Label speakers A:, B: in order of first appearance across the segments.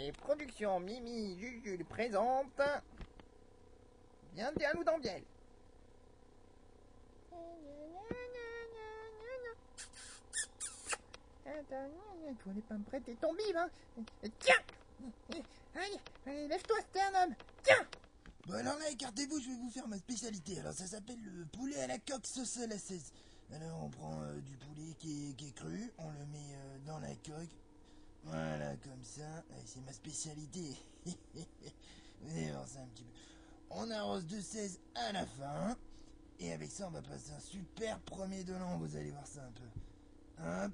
A: Les productions Mimi Jujule présente Bien des loup dans Biel. Tu n'es pas me prêter ton bib, hein. Tiens. Allez, lève-toi, c'était un homme. Tiens.
B: Bon alors là, écartez-vous, je vais vous faire ma spécialité. Alors ça s'appelle le poulet à la coque sauce à la 16. Alors on prend du poulet qui est cru, on le met dans la coque. Voilà, comme ça. C'est ma spécialité. Vous allez voir ça un petit peu. On arrose de 16 à la fin. Et avec ça, on va passer un super premier de l'an. Vous allez voir ça un peu. Hop.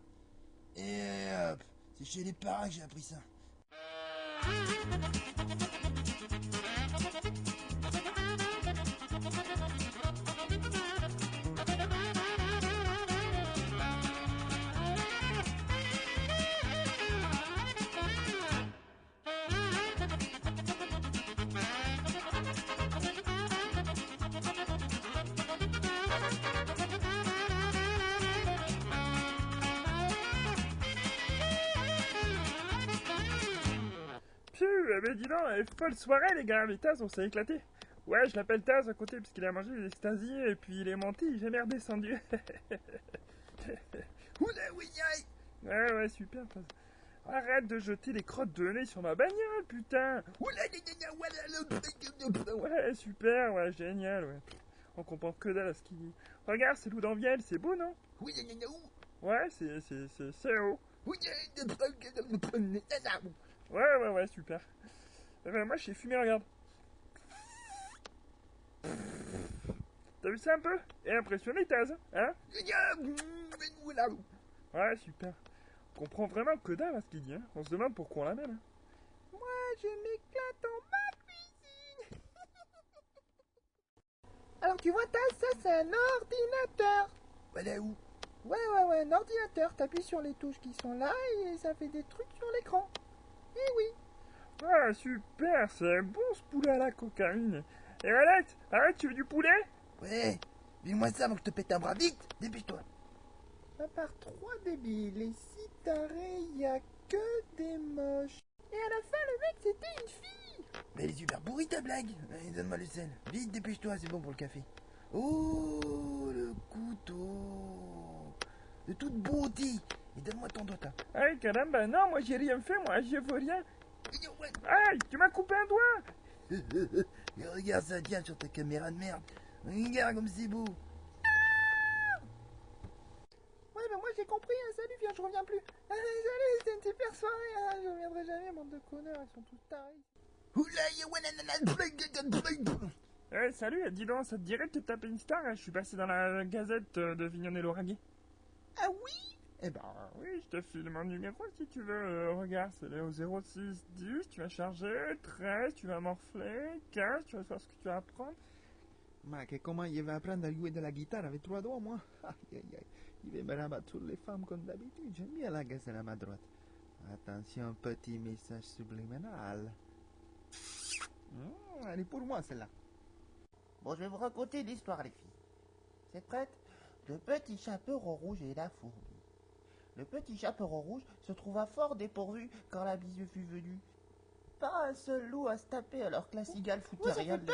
B: Et hop. C'est chez les paras que j'ai appris ça.
C: Mais dis donc, folle soirée les gars, mais Taz on s'est éclaté. Ouais, je l'appelle Taz à côté parce qu'il a mangé des extasies et puis il est menti, il est jamais redescendu. Ouais, super Taz. Arrête de jeter les crottes de nez sur ma bagnole, putain. Ouais, super, ouais, génial, ouais. On comprend que dalle à ce qu'il dit. Regarde, c'est loup d'Anviel, c'est beau, non? Ouais, c'est haut. Ouais, super. Moi, j'ai fumé, regarde. T'as vu ça un peu? Et impressionné, Taz, hein? Ouais, super. On comprend vraiment que dalle à ce qu'il dit, hein. On se demande pourquoi on l'amène, hein.
A: Moi, je m'éclate en ma cuisine. Alors, tu vois, Taz, ça, c'est un ordinateur.
B: Voilà où?
A: Ouais, un ordinateur. T'appuies sur les touches qui sont là et ça fait des trucs sur l'écran. Eh oui.
C: Ah, super, c'est bon ce poulet à la cocaïne. Et arrête, tu veux du poulet?
B: Ouais, dis-moi ça avant que je te pète un bras, vite, dépêche-toi.
A: À part 3 débiles et 6 tarés, y a que des moches. Et à la fin, le mec, c'était une fille.
B: Mais elle est super pourrie ta blague. Allez, donne-moi le sel. Vite, dépêche-toi, c'est bon pour le café. Oh, le couteau. De toute beauté. Et donne-moi ton doigt.
C: Aïe, caramba, non, moi j'ai rien fait, moi, je veux rien. Aïe, tu m'as coupé un doigt.
B: Et regarde ça, tiens, sur ta caméra de merde. Regarde comme c'est beau.
A: Ouais, bah moi j'ai compris, hein. Salut, viens, je reviens plus. Salut, c'était une super soirée, hein. Je reviendrai jamais, bande de connards, ils sont tous tarés.
C: Salut, dis donc, ça te dirait de te taper une star, hein? Je suis passé dans la gazette de Vignonnet-Lauragais.
A: Ah oui?
C: Eh ben oui, je te file mon numéro si tu veux. Regarde, c'est le 06 10, tu vas charger, 13, tu vas morfler, 15, tu vas faire ce que tu vas apprendre.
A: Mais comment il va apprendre à jouer de la guitare avec 3 doigts, moi? Aïe. Il va me rabattre sur les femmes comme d'habitude. J'aime bien la gazelle à ma droite. Attention, petit message subliminal. Elle est pour moi, celle-là. Bon, je vais vous raconter l'histoire, les filles. Vous êtes prêtes? Le petit chaperon rouge et la fourmi. Le petit chaperon rouge se trouva fort dépourvu quand la bise fut venue. Pas un seul loup à se taper alors que la cigale foutait rien de l'été.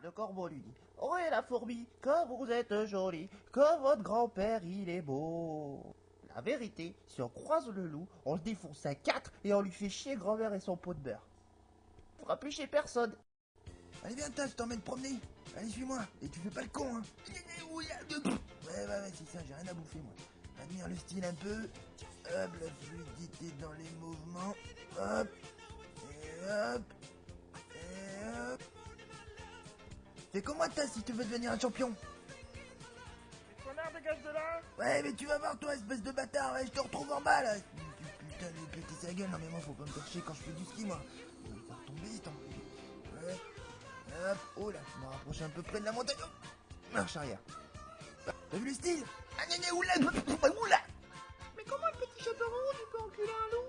A: Le corbeau lui dit: oh, et la fourmi, que vous êtes jolie, que votre grand-père il est beau. La vérité, si on croise le loup, on le défonce à 4 et on lui fait chier grand-mère et son pot de beurre. On fera plus chez personne.
B: Allez, viens, je t'emmène promener. Allez, suis-moi. Et tu fais pas le con, hein. Ouais, c'est ça, j'ai rien à bouffer, moi. Admire le style un peu. Hop, la fluidité dans les mouvements. Hop. Et hop. Et hop. Fais comme moi, Taz, si tu veux devenir un champion.
C: Connard, dégage de là.
B: Ouais, mais tu vas voir, toi, espèce de bâtard. Ouais, je te retrouve en bas, là. Putain, lui péter sa gueule. Non, mais moi, faut pas me faire chier quand je fais du ski, moi. Il va me faire tomber, vite, hein. Ouais. Hop. Oh là, je me rapproche un peu près de la montagne. Marche arrière. T'as vu le style? Oula.
A: Mais comment le petit chaperon rouge il peut enculer un loup?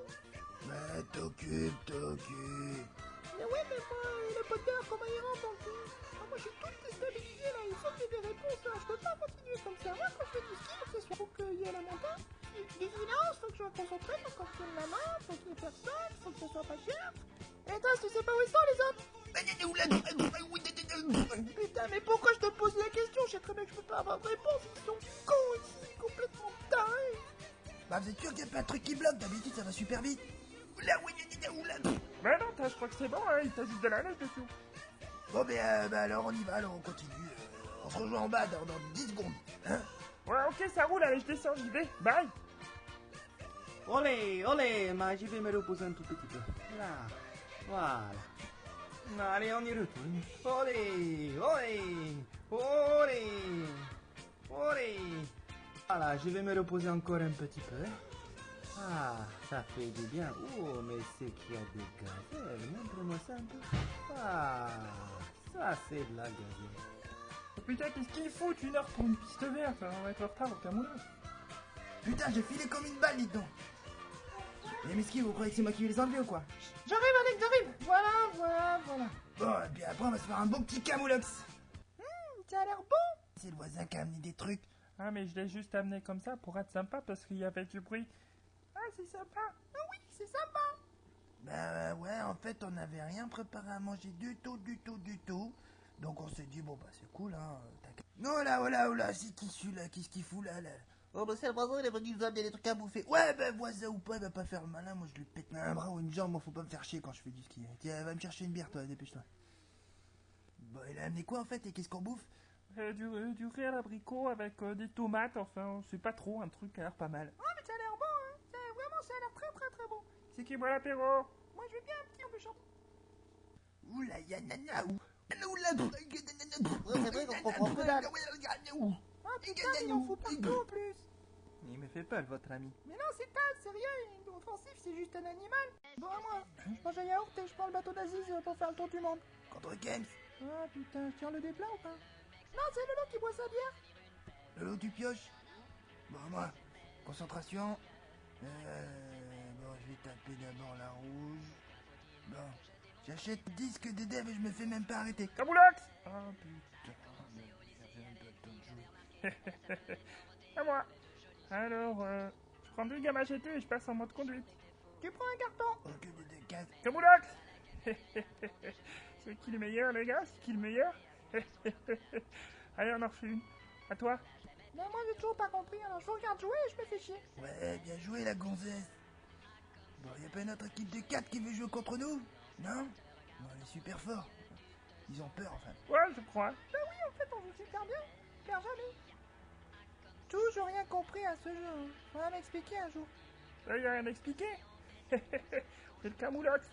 B: Bah, t'occupe.
A: Mais ouais, mais moi, le pot de beurre, comment il rentre dans le cul? Moi, je suis toute déstabilisée, là. Il faut que j'ai des réponses, là. Je peux pas continuer comme ça. Moi, quand je fais du ski, faut qu'il y ait la montagne. Vigilance, faut que je sois concentré, faut qu'on tienne la main, faut qu'il y ait personne, faut que ce soit pas cher. Et toi, tu sais pas où ils sont les autres? Putain, mais pourquoi je te pose la question? Je sais très bien que je peux pas avoir de réponse. Ils sont cons ici, complètement tarés.
B: Bah vous êtes sûr qu'il n'y a pas un truc qui bloque? D'habitude ça va super vite.
C: Mais non, je crois que c'est bon, hein, il t'a juste de la neige dessous.
B: Bon bah alors on y va, alors on continue. On se rejoint en bas dans 10 secondes. Hein?
C: Ouais, ok, ça roule, allez, je descends, j'y vais, bye.
D: Olé, olé, mais je vais me reposer un tout petit peu. Là, voilà. Allez, on y retourne. Olé, olé, olé, olé. Voilà, je vais me reposer encore un petit peu. Ah, ça fait du bien. Oh, mais c'est qu'il y a des gazelles. Montre-moi ça un peu. Ah, ça c'est de la gazelle.
C: Oh, putain, qu'est-ce qu'il faut 1 heure pour une piste verte? On va être en retard au Cameroun.
B: Putain, j'ai filé comme une balle, dis donc. Les mesquins, vous croyez que c'est moi qui vais les enlever ou quoi?
A: J'arrive, Alex, j'arrive. Voilà.
B: Bon, et puis après on va se faire un bon petit camoulox.
A: Ça a l'air bon.
B: C'est le voisin qui a amené des trucs.
C: Ah, mais je l'ai juste amené comme ça pour être sympa parce qu'il y avait du bruit. Ah, c'est sympa.
A: Ah oui, c'est sympa.
B: Bah ouais, en fait on n'avait rien préparé à manger du tout. Donc on s'est dit, bon bah c'est cool, hein. Non là, oh là, c'est qui celui-là? Qu'est-ce qu'il fout là?
A: Oh, bah c'est le voisin, il est venu nous amener des trucs à bouffer.
B: Ouais, bah voisin ou pas, il va pas faire le malin, moi je lui pète un bras ou une jambe, moi faut pas me faire chier quand je fais du ski. Tiens, va me chercher une bière toi, dépêche-toi. Bon, il a amené quoi en fait et qu'est-ce qu'on bouffe?
C: Du riz à l'abricot avec des tomates, enfin, on sait pas trop, un truc qui a l'air pas mal.
A: Ah, mais ça a l'air bon, hein. Vraiment, ça a l'air très bon.
C: C'est qui boit l'apéro?
A: Moi, je vais bien un petit embûchant.
B: Oula, y'a nana ou... Oula,
A: C'est vrai qu'on comprend que dalle. Ah, putain, il en fout partout en plus.
D: Il me fait peur, votre ami.
A: Mais non, c'est pas sérieux, il est offensif, c'est juste un animal. Bon, moi, je mange un yaourt et je prends le bateau d'Aziz pour faire le tour du monde.
B: Contre Kems.
A: Ah, putain, je tiens le déplat ou pas? Non, c'est Lolo qui boit sa bière.
B: Lolo, tu pioches? Bon, moi, concentration. Bon, je vais taper d'abord la rouge. Bon, j'achète le disque des devs et je me fais même pas arrêter.
C: Camoulox! Oh putain, à moi. Alors, je prends 2 gammes achetés et je passe en mode conduite.
A: Tu prends un carton.
B: Ok, des cases.
C: Camoulox! C'est qui le meilleur, les gars? C'est qui le meilleur? Allez, on en refait une. À toi.
A: Mais moi, j'ai toujours pas compris, alors je vous regarde jouer et je me fais chier.
B: Ouais, bien joué la gonzesse. Bon, y a pas une autre équipe de 4 qui veut jouer contre nous? Non? Bon, on est super fort. Ils ont peur, enfin.
C: Ouais, je crois.
A: Bah oui, en fait, on joue super bien. Perd jamais. Toujours rien compris à ce jeu. Hein. Faudra m'expliquer un jour.
C: Ça y a rien à expliquer. C'est le Camoulox.